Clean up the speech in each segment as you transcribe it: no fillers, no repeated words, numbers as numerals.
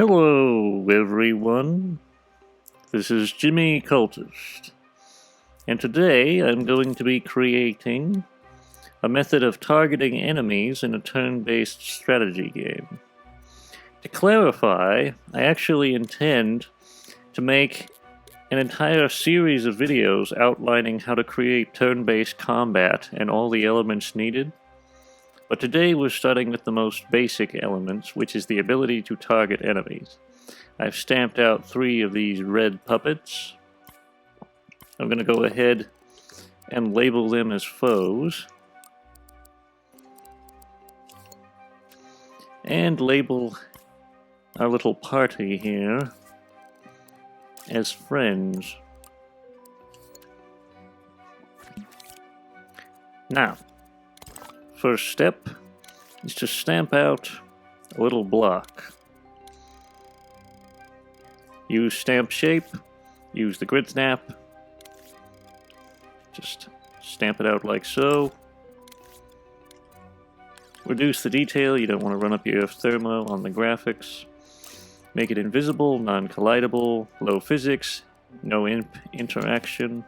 Hello, everyone. This is Jimmy Cultist, and today I'm going to be creating a method of targeting enemies in a turn-based strategy game. To clarify, I actually intend to make an entire series of videos outlining how to create turn-based combat and all the elements needed. But today we're starting with the most basic elements, which is the ability to target enemies. I've stamped out 3 of these red puppets. I'm going to go ahead and label them as foes. And label our little party here as friends. Now, first step is to stamp out a little block. Use stamp shape, use the grid snap, just stamp it out like so. Reduce the detail, you don't want to run up your thermo on the graphics. Make it invisible, non-collidable, low physics, no imp interaction.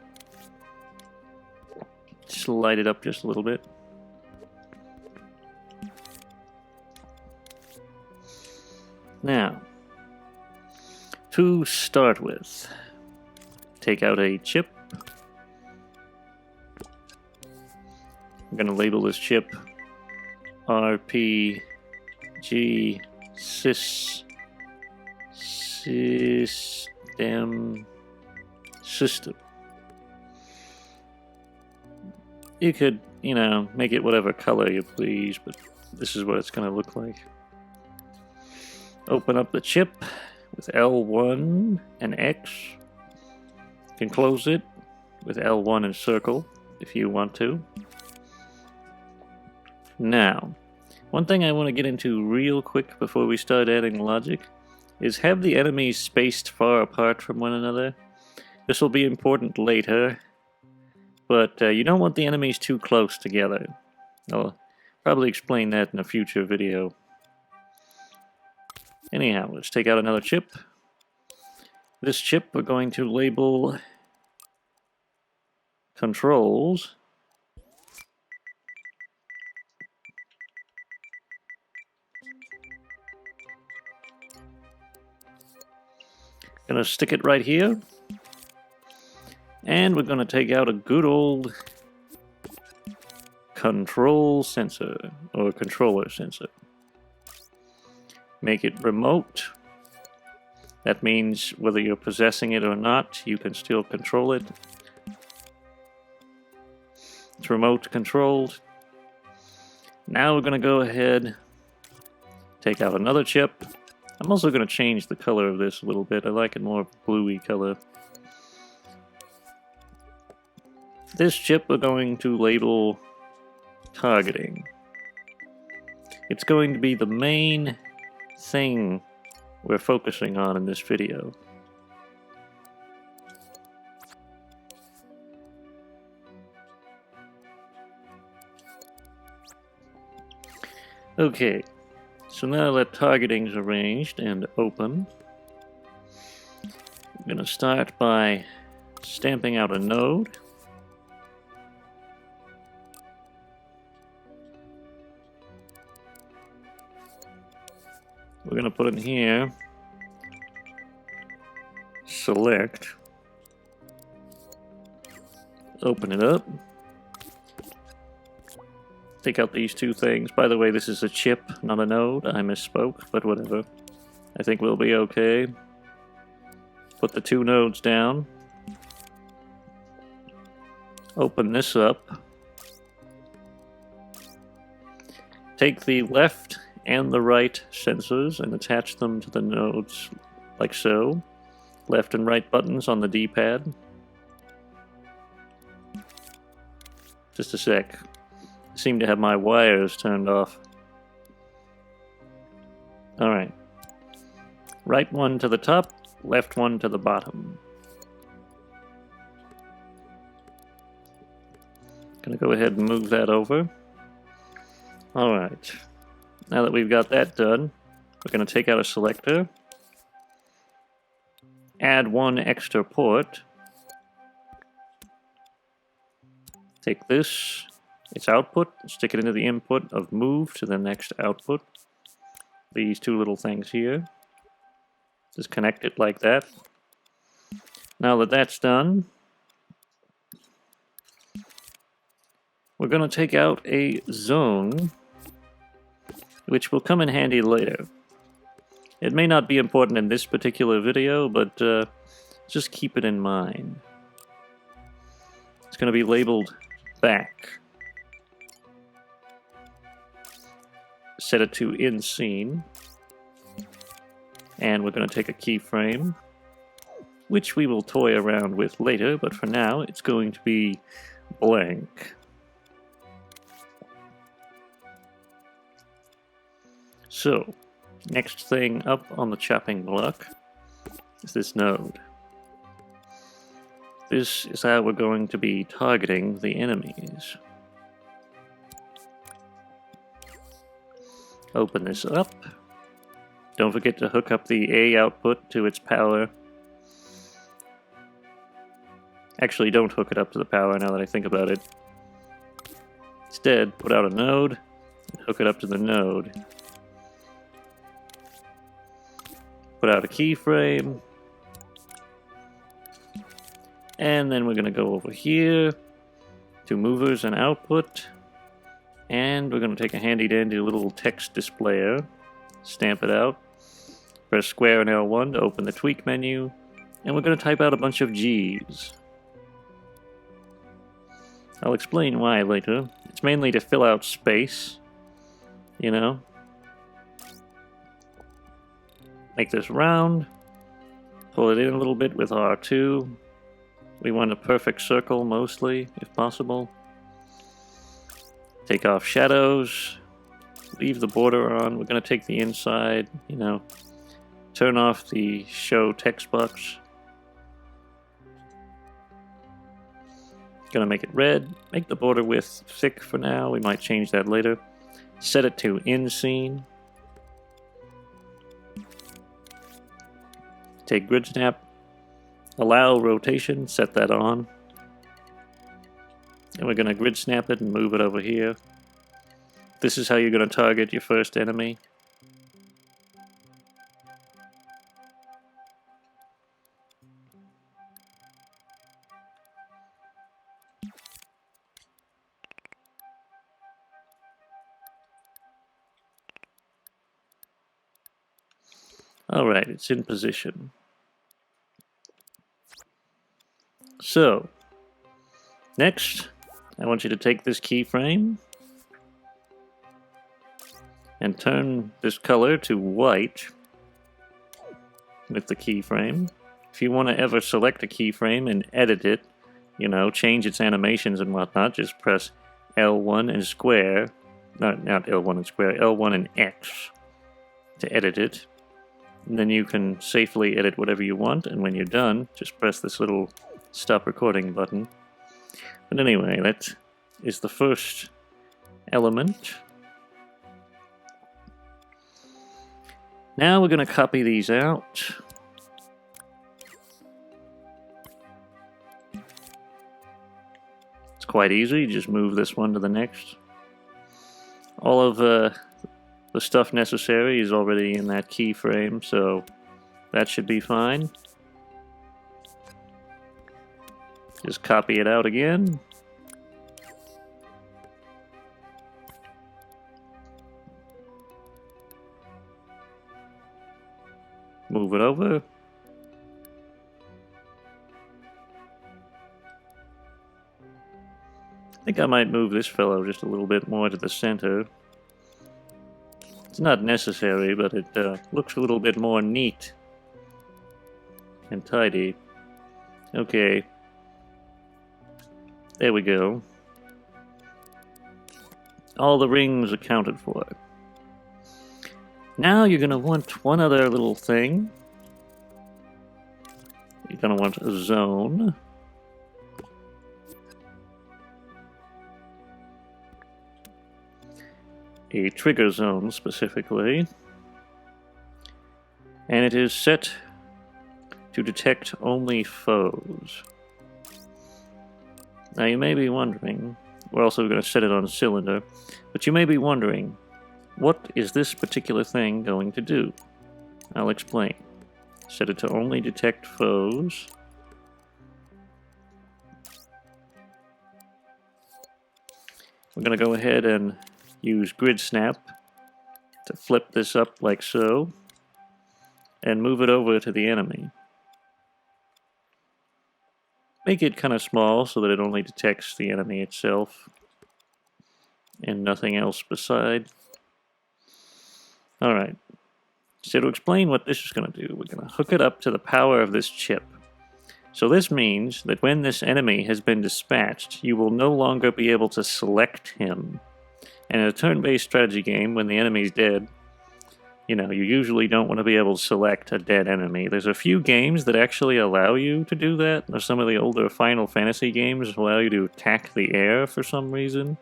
Slide it up just a little bit. Now, to start with, take out a chip. I'm going to label this chip RPG System. You could, make it whatever color you please, but this is what it's going to look like. Open up the chip with L1 and X. You can close it with L1 and circle if you want to. Now, one thing I want to get into real quick before we start adding logic is have the enemies spaced far apart from one another. This will be important later, but you don't want the enemies too close together. I'll probably explain that in a future video. Anyhow, let's take out another chip. This chip we're going to label controls. Gonna stick it right here. And we're gonna take out a good old control sensor, or controller sensor. Make it remote. That means whether you're possessing it or not, you can still control it. It's remote controlled. Now we're going to go ahead, take out another chip. I'm also going to change the color of this a little bit. I like it more bluey color. This chip we're going to label targeting. It's going to be the main thing we're focusing on in this video. Okay, so now that targeting is arranged and open, I'm going to start by stamping out a node. We're going to put in here, select, open it up, take out these 2 things. By the way, this is a chip, not a node. I misspoke, but whatever. I think we'll be okay. Put the 2 nodes down. Open this up. Take the left and the right sensors and attach them to the nodes like so. Left and right buttons on the D-pad. Just a sec. I seem to have my wires turned off. Alright. Right one to the top, left one to the bottom. Gonna go ahead and move that over. Alright. Now that we've got that done, we're going to take out a selector, add one extra port. Take this, its output, stick it into the input of move to the next output. These two little things here. Just connect it like that. Now that that's done, we're going to take out a zone, which will come in handy later. It may not be important in this particular video, but just keep it in mind. It's going to be labeled back. Set it to in scene. And we're going to take a keyframe, which we will toy around with later, but for now it's going to be blank. So, next thing up on the chopping block is this node. This is how we're going to be targeting the enemies. Open this up. Don't forget to hook up the A output to its power. Actually, don't hook it up to the power now that I think about it. Instead, put out a node and hook it up to the node. Put out a keyframe. And then we're going to go over here to movers and output. And we're going to take a handy-dandy little text displayer. Stamp it out. Press square and L1 to open the tweak menu. And we're going to type out a bunch of G's. I'll explain why later. It's mainly to fill out space. You know? Make this round. Pull it in a little bit with R2. We want a perfect circle mostly, if possible. Take off shadows. Leave the border on. We're going to take the inside, you know. Turn off the show text box. Going to make it red. Make the border width thick for now. We might change that later. Set it to in scene. Take grid snap. Allow rotation. Set that on. And we're going to grid snap it and move it over here. This is how you're going to target your first enemy. Alright, it's in position. So, next, I want you to take this keyframe and turn this color to white with the keyframe. If you want to ever select a keyframe and edit it, you know, change its animations and whatnot, just press L1 and square, not L1 and square, L1 and X to edit it. And then you can safely edit whatever you want, and when you're done, just press this little stop recording button. But anyway, that is the first element. Now we're going to copy these out. It's quite easy, just move this one to the next. All of the stuff necessary is already in that keyframe, so that should be fine. Just copy it out again. Move it over. I think I might move this fellow just a little bit more to the center. It's not necessary, but it looks a little bit more neat and tidy. Okay. There we go. All the rings accounted for. Now you're going to want one other little thing. You're going to want a zone. A trigger zone specifically. And it is set to detect only foes. Now you may be wondering, we're also going to set it on cylinder, but you may be wondering, what is this particular thing going to do? I'll explain. Set it to only detect foes. We're going to go ahead and use grid snap to flip this up like so and move it over to the enemy. Make it kind of small so that it only detects the enemy itself and nothing else beside. Alright, so to explain what this is going to do, we're going to hook it up to the power of this chip. So this means that when this enemy has been dispatched, you will no longer be able to select him. And in a turn-based strategy game, when the enemy's dead, you know, you usually don't want to be able to select a dead enemy. There's a few games that actually allow you to do that. There's some of the older Final Fantasy games allow you to attack the air for some reason.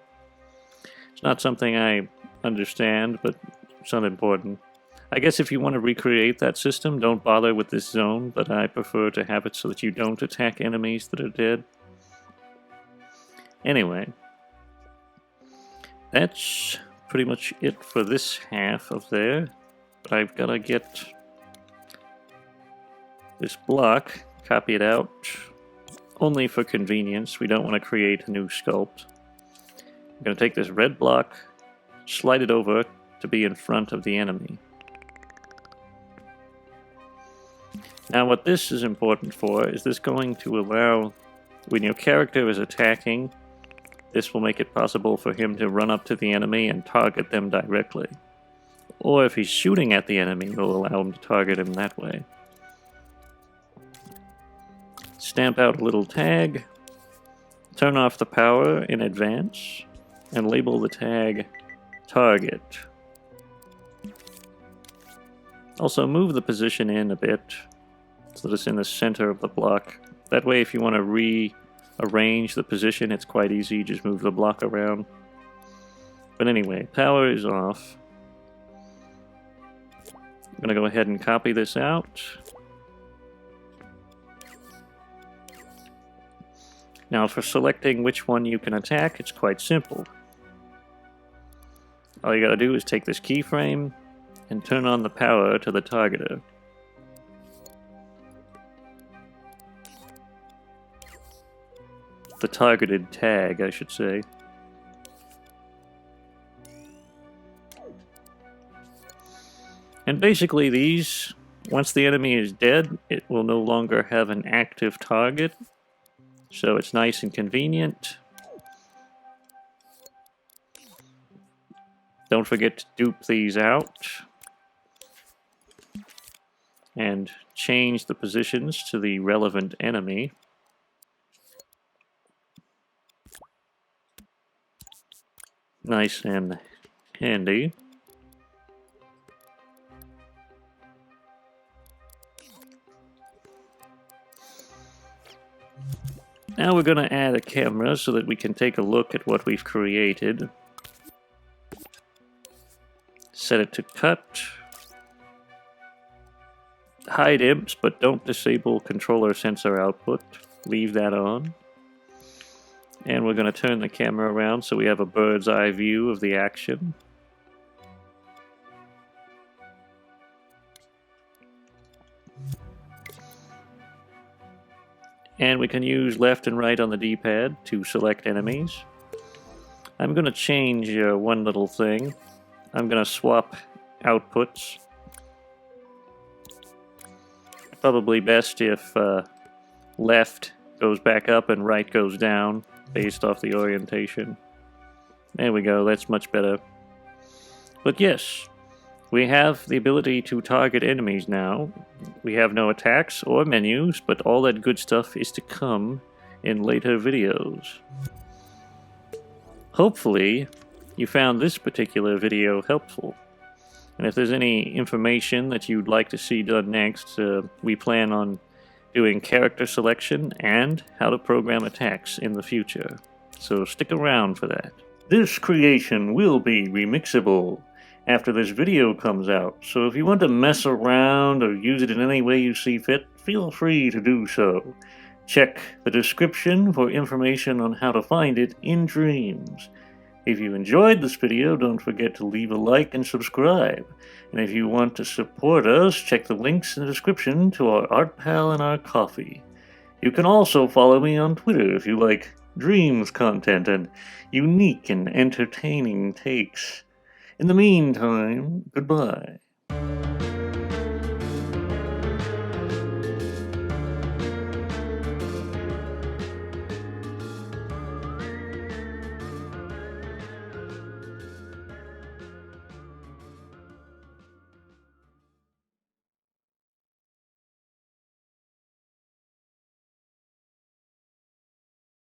It's not something I understand, but it's not important. I guess if you want to recreate that system, don't bother with this zone, but I prefer to have it so that you don't attack enemies that are dead. Anyway, that's pretty much it for this half of there. But I've got to get this block, copy it out, only for convenience. We don't want to create a new sculpt. I'm going to take this red block, slide it over to be in front of the enemy. Now what this is important for is this going to allow, when your character is attacking, this will make it possible for him to run up to the enemy and target them directly. Or if he's shooting at the enemy, it will allow him to target him that way. Stamp out a little tag, turn off the power in advance, and label the tag target. Also move the position in a bit, so that it's in the center of the block. That way if you want to rearrange the position, it's quite easy, just move the block around. But anyway, power is off. I'm going to go ahead and copy this out. Now for selecting which one you can attack, it's quite simple. All you gotta do is take this keyframe and turn on the power to the targeter. The targeted tag, I should say. And basically these, once the enemy is dead, it will no longer have an active target. So it's nice and convenient. Don't forget to dupe these out. And change the positions to the relevant enemy. Nice and handy. Now we're going to add a camera so that we can take a look at what we've created. Set it to cut. Hide imps, but don't disable controller sensor output. Leave that on. And we're going to turn the camera around so we have a bird's eye view of the action. And we can use left and right on the D-pad to select enemies. I'm going to change one little thing. I'm going to swap outputs. Probably best if left goes back up and right goes down, based off the orientation. There we go, that's much better. But yes, we have the ability to target enemies now. We have no attacks or menus, but all that good stuff is to come in later videos. Hopefully, you found this particular video helpful. And if there's any information that you'd like to see done next, we plan on doing character selection and how to program attacks in the future. So stick around for that. This creation will be remixable after this video comes out, so if you want to mess around or use it in any way you see fit, feel free to do so. Check the description for information on how to find it in Dreams. If you enjoyed this video, don't forget to leave a like and subscribe. And if you want to support us, check the links in the description to our art pal and our coffee. You can also follow me on Twitter if you like Dreams content and unique and entertaining takes. In the meantime, goodbye.